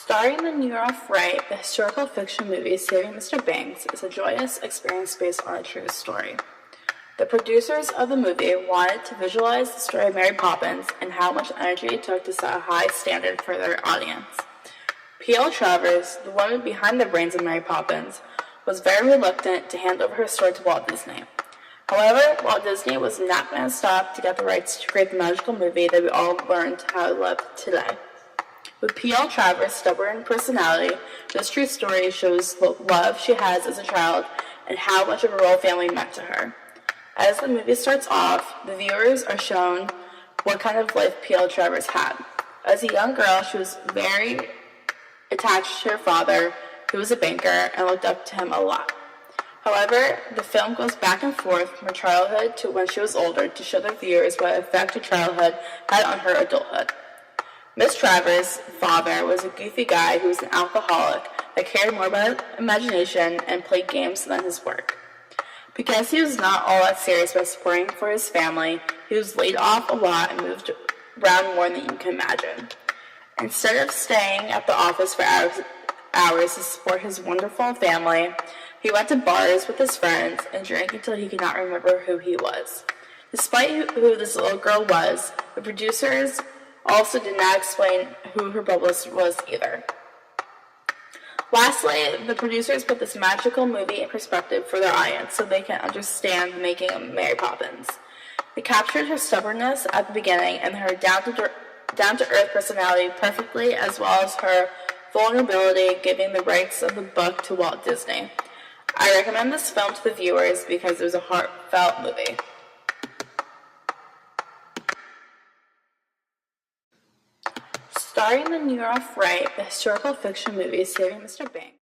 Starring the New York Wright, the historical fiction movie Saving Mr. Banks is a joyous experience based on a true story. The producers of the movie wanted to visualize the story of Mary Poppins and how much energy it took to set a high standard for their audience. P.L. Travers, the woman behind the brains of Mary Poppins, was very reluctant to hand over her story to Walt Disney. However, Walt Disney was not going to stop to get the rights to create the magical movie that we all learned how to love today. With P.L. Travers' stubborn personality, this true story shows the love she has as a child and how much of a royal family meant to her. As the movie starts off, the viewers are shown what kind of life P.L. Travers had. As a young girl, she was very attached to her father, who was a banker, and looked up to him a lot. However, the film goes back and forth from her childhood to when she was older to show the viewers what effect her childhood had on her adulthood. Miss Travers' father was a goofy guy who was an alcoholic that cared more about imagination and played games than his work. Because he was not all that serious about supporting for his family, he was laid off a lot and moved around more than you can imagine. Instead of staying at the office for hours to support his wonderful family, he went to bars with his friends and drank until he could not remember who he was. Despite who this little girl was, the producers also did not explain who her publicist was either. Lastly, the producers put this magical movie in perspective for their audience so they can understand the making of Mary Poppins. They captured her stubbornness at the beginning and her down-to-earth personality perfectly, as well as her vulnerability, giving the rights of the book to Walt Disney. I recommend this film to the viewers because it was a heartfelt movie. Starring the New York Wright, the historical fiction movie Saving Mr. Banks.